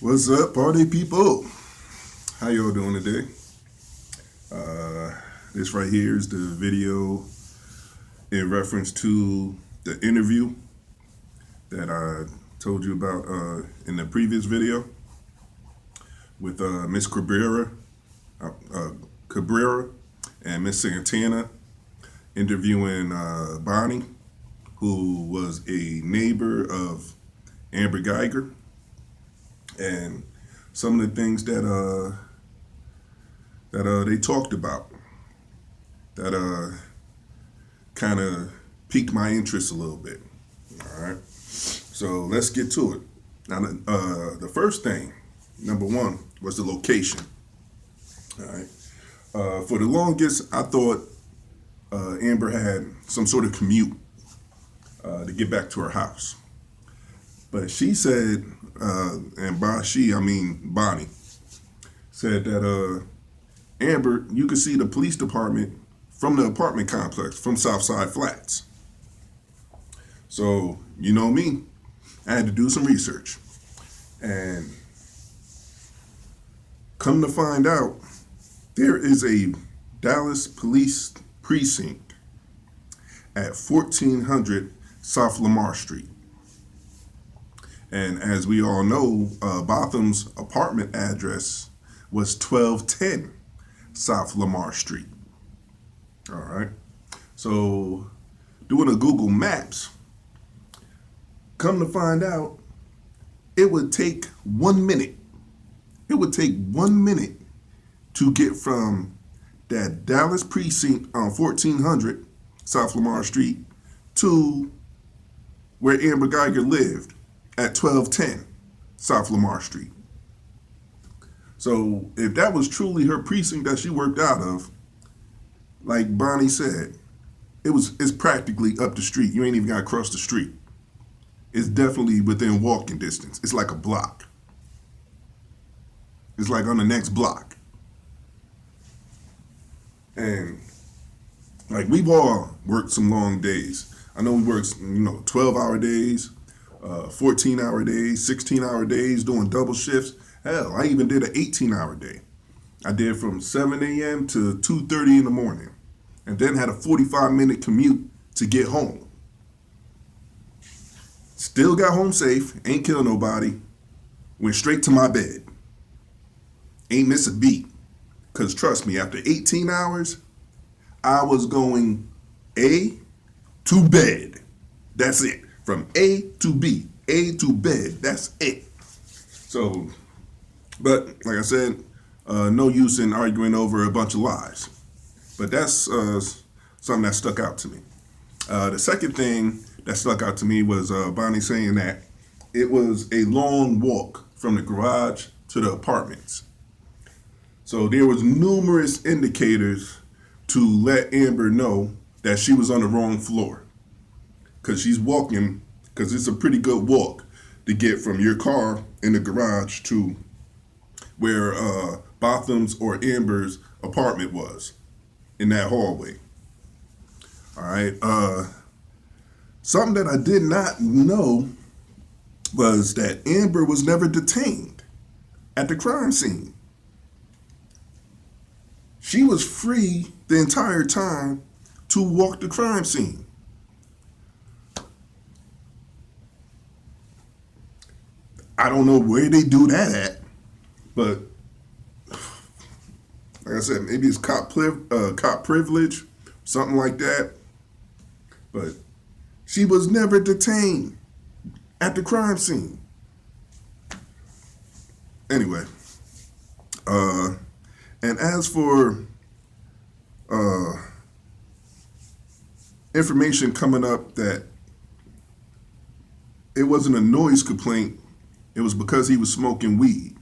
What's up, party people? How y'all doing today? This right here is the video in reference to the interview that I told you about in the previous video with Miss Cabrera and Miss Santana interviewing Bonnie, who was a neighbor of Amber Guyger, and some of the things that they talked about that kind of piqued my interest a little bit. All right, so let's get to it. Now, the first thing, number one, was the location. All right, for the longest, I thought Amber had some sort of commute to get back to her house, but she said, and by she I mean Bonnie, said that Amber, you could see the police department from the apartment complex from Southside Flats. So, you know me, I had to do some research. And come to find out, there is a Dallas police precinct at 1400 South Lamar Street. And as we all know, Botham's apartment address was 1210 South Lamar Street. All right. So doing a Google Maps, come to find out, it would take 1 minute. It would take 1 minute to get from that Dallas precinct on 1400 South Lamar Street to where Amber Guyger lived at 1210 South Lamar Street. So if that was truly her precinct that she worked out of, like Bonnie said, it's practically up the street. You ain't even got to cross the street. It's definitely within walking distance. It's like a block. It's like on the next block. And like we've all worked some long days. I know we worked, 12-hour days, 14-hour days, 16-hour days, doing double shifts. Hell, I even did an 18-hour day. I did from 7 a.m. to 2:30 in the morning, and then had a 45-minute commute to get home. Still got home safe, ain't kill nobody, went straight to my bed. Ain't miss a beat, because trust me, after 18 hours, I was going A to bed. That's it. From A to B, A to bed, that's it. So, but like I said, no use in arguing over a bunch of lies. But that's something that stuck out to me. The second thing that stuck out to me was Bonnie saying that it was a long walk from the garage to the apartments. So there was numerous indicators to let Amber know that she was on the wrong floor. Because she's walking, because it's a pretty good walk to get from your car in the garage to where Botham's or Amber's apartment was in that hallway. All right. Something that I did not know was that Amber was never detained at the crime scene. She was free the entire time to walk the crime scene. I don't know where they do that at, but like I said, maybe it's cop privilege, something like that. But she was never detained at the crime scene. Anyway, and as for information coming up that it wasn't a noise complaint, it was because he was smoking weed.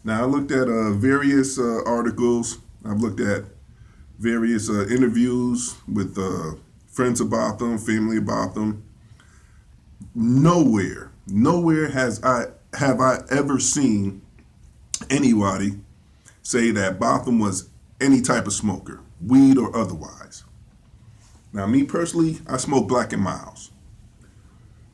Now, I looked at various articles. I've looked at various interviews with friends of Botham, family of Botham. Nowhere have I ever seen anybody say that Botham was any type of smoker, weed or otherwise. Now, me personally, I smoke Black and Miles.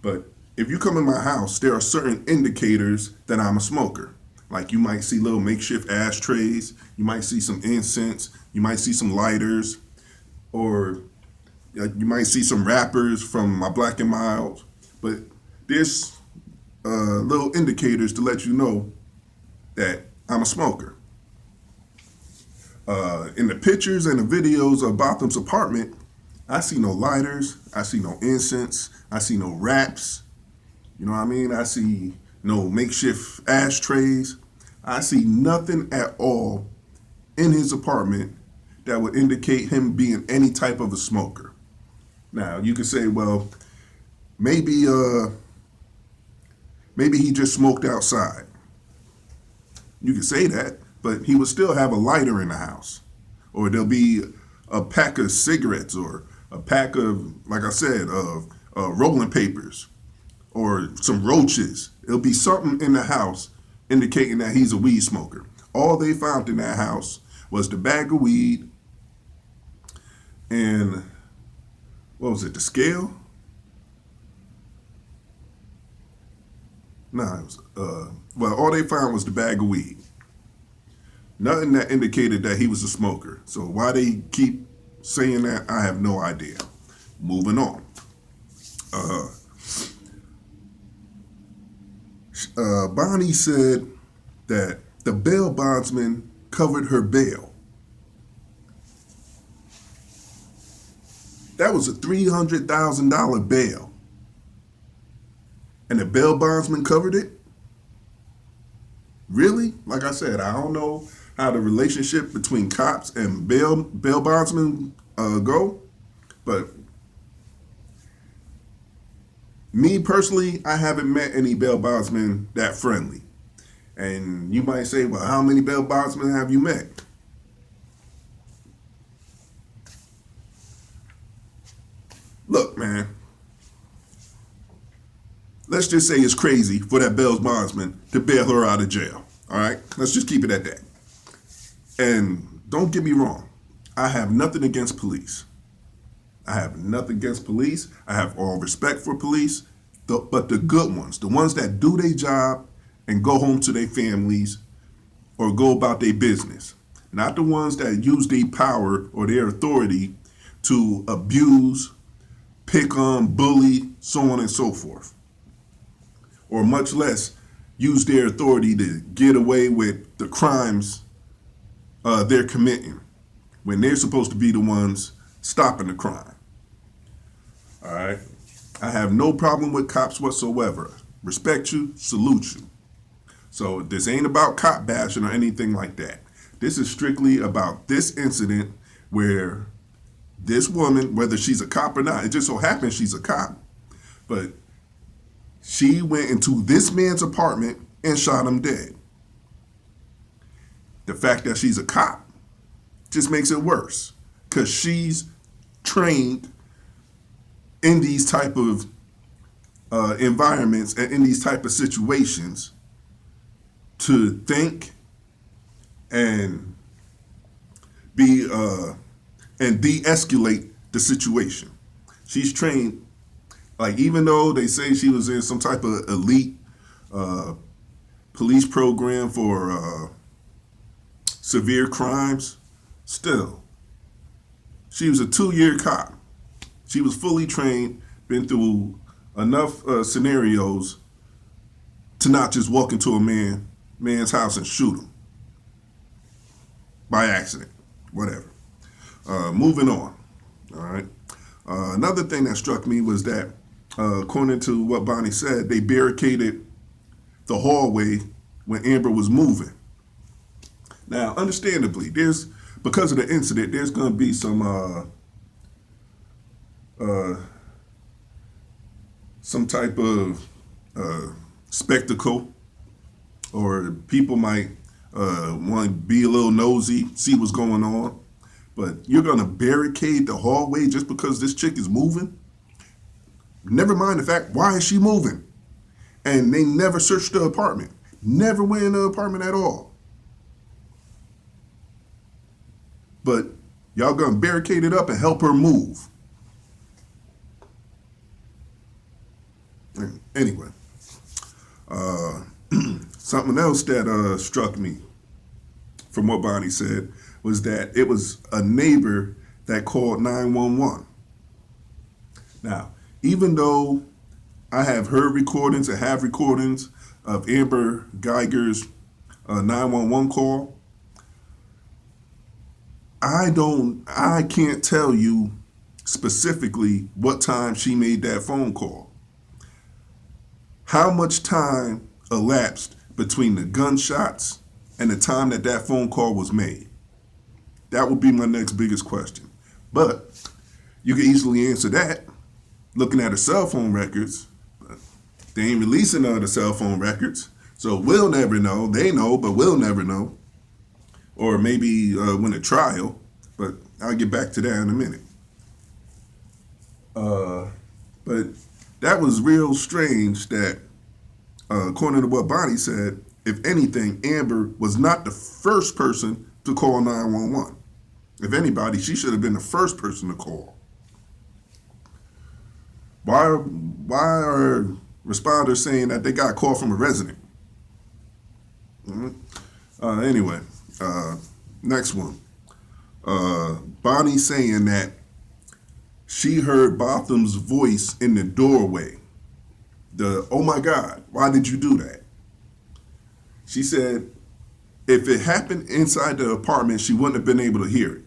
But if you come in my house, there are certain indicators that I'm a smoker. Like you might see little makeshift ashtrays, you might see some incense, you might see some lighters, or you might see some wrappers from my Black and Mild. But there's little indicators to let you know that I'm a smoker. In the pictures and the videos of Botham's apartment, I see no lighters, I see no incense, I see no wraps. You know what I mean? I see no makeshift ashtrays. I see nothing at all in his apartment that would indicate him being any type of a smoker. Now, you could say, well, maybe he just smoked outside. You could say that, but he would still have a lighter in the house. Or there'll be a pack of cigarettes or a pack of, like I said, of rolling papers or some roaches. It'll be something in the house indicating that he's a weed smoker. All they found in that house was the bag of weed and, what was it, the scale? No, it was, well, all they found was the bag of weed. Nothing that indicated that he was a smoker. So why they keep saying that, I have no idea. Moving on. Bonnie said that the bail bondsman covered her bail. That was a $300,000 bail. And the bail bondsman covered it? Really? Like I said, I don't know how the relationship between cops and bail bondsmen go, but me personally, I haven't met any bail bondsmen that friendly. And you might say, well, how many bail bondsmen have you met? Look, man, let's just say it's crazy for that bail bondsman to bail her out of jail. All right? Let's just keep it at that. And don't get me wrong, I have nothing against police. I have nothing against police. I have all respect for police, but the good ones, the ones that do their job and go home to their families or go about their business, not the ones that use their power or their authority to abuse, pick on, bully, so on and so forth, or much less use their authority to get away with the crimes they're committing when they're supposed to be the ones stopping the crime. All right? I have no problem with cops whatsoever. Respect you, salute you. So this ain't about cop bashing or anything like that. This is strictly about this incident where this woman, whether she's a cop or not, it just so happens she's a cop, but she went into this man's apartment and shot him dead. The fact that she's a cop just makes it worse because she's trained in these type of environments and in these type of situations to think and be and de-escalate the situation. She's trained, like even though they say she was in some type of elite police program for severe crimes, still, she was a 2-year cop. She was fully trained, been through enough scenarios to not just walk into a man's house and shoot him by accident, whatever. Moving on, all right. Another thing that struck me was that, according to what Bonnie said, they barricaded the hallway when Amber was moving. Now, understandably, because of the incident, there's going to be some type of spectacle, or people might want to be a little nosy, see what's going on. But you're going to barricade the hallway just because this chick is moving? Never mind the fact, why is she moving? And they never searched the apartment. Never went in the apartment at all. But y'all going to barricade it up and help her move. Anyway, uh, something else that struck me from what Bonnie said was that it was a neighbor that called 911. Now, even though I have heard recordings and have recordings of Amber Guyger's 911 call, I can't tell you specifically what time she made that phone call. How much time elapsed between the gunshots and the time that that phone call was made? That would be my next biggest question. But you can easily answer that looking at her cell phone records. They ain't releasing none of the cell phone records, so we'll never know. They know, but we'll never know. Or maybe when a trial, but I'll get back to that in a minute. But that was real strange that, according to what Bonnie said, if anything, Amber was not the first person to call 911. If anybody, she should have been the first person to call. Why are responders saying that they got a call from a resident? Anyway, next one. Bonnie saying that she heard Botham's voice in the doorway. Oh my God, why did you do that? She said if it happened inside the apartment, she wouldn't have been able to hear it.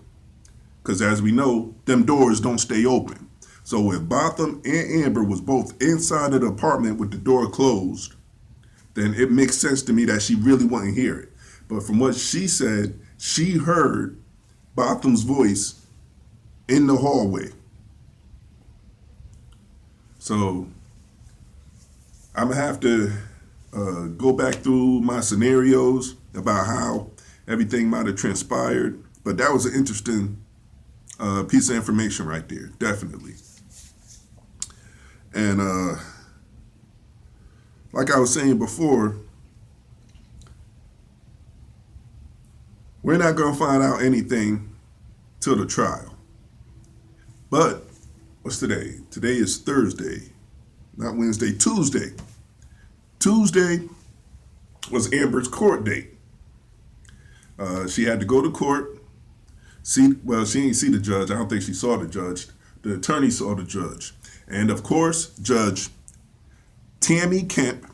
Because as we know, them doors don't stay open. So if Botham and Amber was both inside of the apartment with the door closed, then it makes sense to me that she really wouldn't hear it. But from what she said, she heard Botham's voice in the hallway. So I'm going to have to go back through my scenarios about how everything might have transpired. But that was an interesting piece of information right there, definitely. And like I was saying before, we're not going to find out anything till the trial. But what's today? Today is Thursday, not Wednesday, Tuesday. Tuesday was Amber's court date. She had to go to court. She didn't see the judge. I don't think she saw the judge. The attorney saw the judge. And of course, Judge Tammy Kemp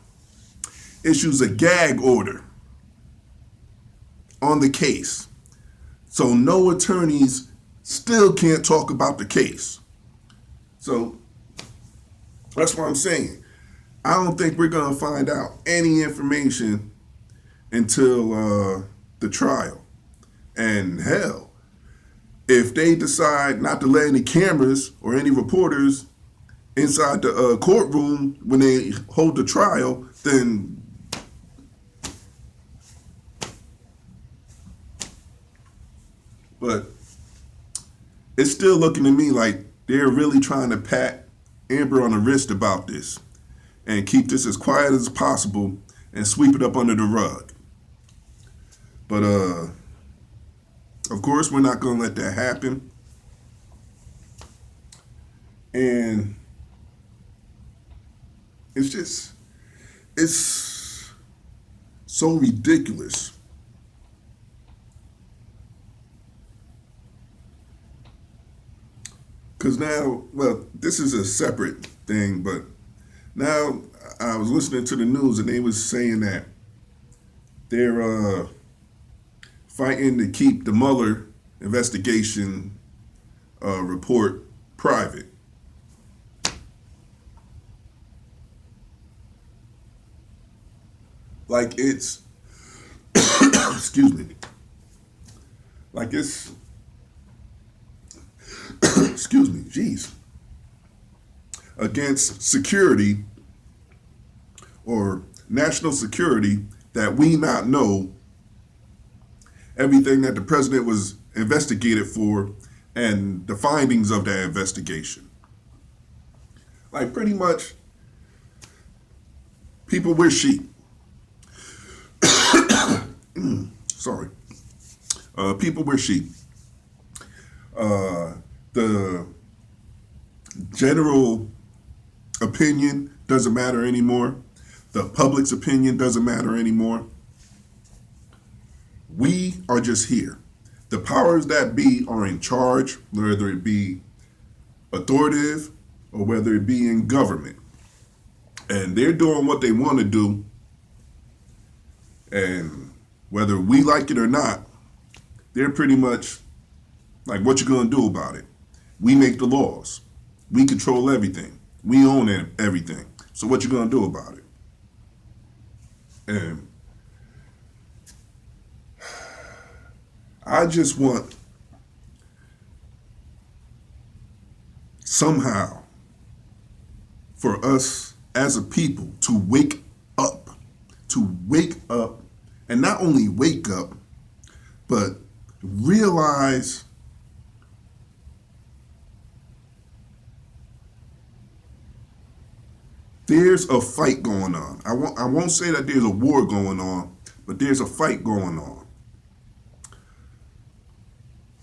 issues a gag order on the case. So no attorneys still can't talk about the case. So that's what I'm saying. I don't think we're going to find out any information until the trial. And hell, if they decide not to let any cameras or any reporters inside the courtroom when they hold the trial, then but it's still looking to me like they're really trying to pat Amber on the wrist about this and keep this as quiet as possible and sweep it up under the rug. But of course, we're not going to let that happen. And it's so ridiculous. Because now, well, this is a separate thing, but now I was listening to the news and they was saying that they're fighting to keep the Mueller investigation report private. Like it's, excuse me, like it's, excuse me, geez, against security or national security that we not know everything that the president was investigated for and the findings of that investigation. Like pretty much people wear sheep. Sorry. People wear sheep. The general opinion doesn't matter anymore. The public's opinion doesn't matter anymore. We are just here. The powers that be are in charge, whether it be authoritative or whether it be in government. And they're doing what they want to do. And whether we like it or not, they're pretty much like, what you gonna do about it? We make the laws. We control everything. We own everything. So what you gonna do about it? And I just want somehow for us as a people to wake up, and not only wake up, but realize there's a fight going on. I won't say that there's a war going on, but there's a fight going on.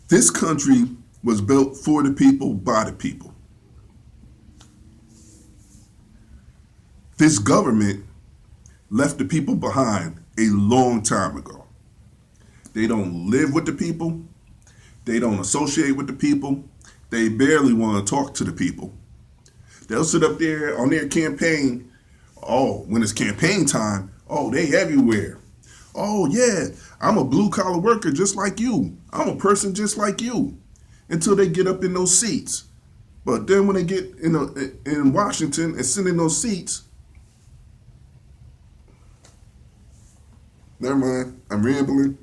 This country was built for the people, by the people. This government left the people behind a long time ago. They don't live with the people. They don't associate with the people. They barely want to talk to the people. They'll sit up there on their campaign. Oh, when it's campaign time, oh, they everywhere. Oh, yeah, I'm a blue collar worker just like you. I'm a person just like you. Until they get up in those seats. But then when they get in Washington and sit in those seats, never mind, I'm rambling.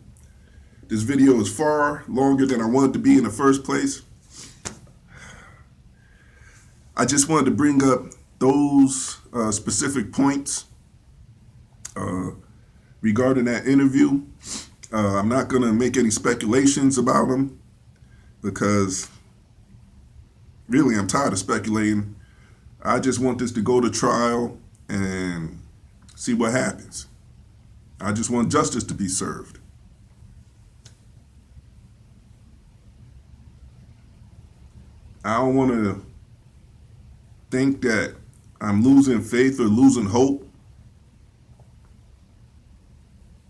This video is far longer than I wanted to be in the first place. I just wanted to bring up those specific points regarding that interview. I'm not going to make any speculations about them because really I'm tired of speculating. I just want this to go to trial and see what happens. I just want justice to be served. I don't want to think that I'm losing faith or losing hope.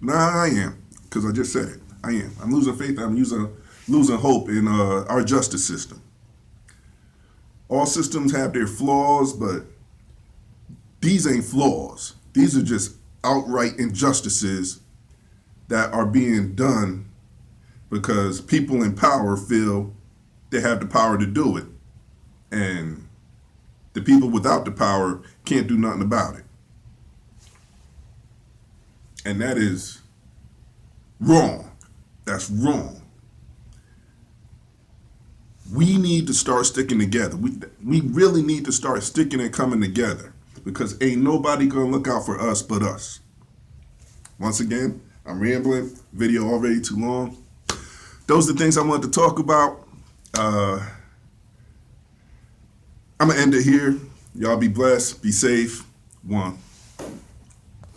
Nah, I am, because I just said it. I am. I'm losing faith. I'm losing hope in our justice system. All systems have their flaws, but these ain't flaws. These are just outright injustices that are being done because people in power feel they have the power to do it. And the people without the power can't do nothing about it. And that is wrong. That's wrong. We need to start sticking together. We really need to start sticking and coming together because ain't nobody gonna look out for us but us. Once again, I'm rambling. Video already too long. Those are the things I wanted to talk about. I'm gonna end it here. Y'all be blessed. Be safe. One.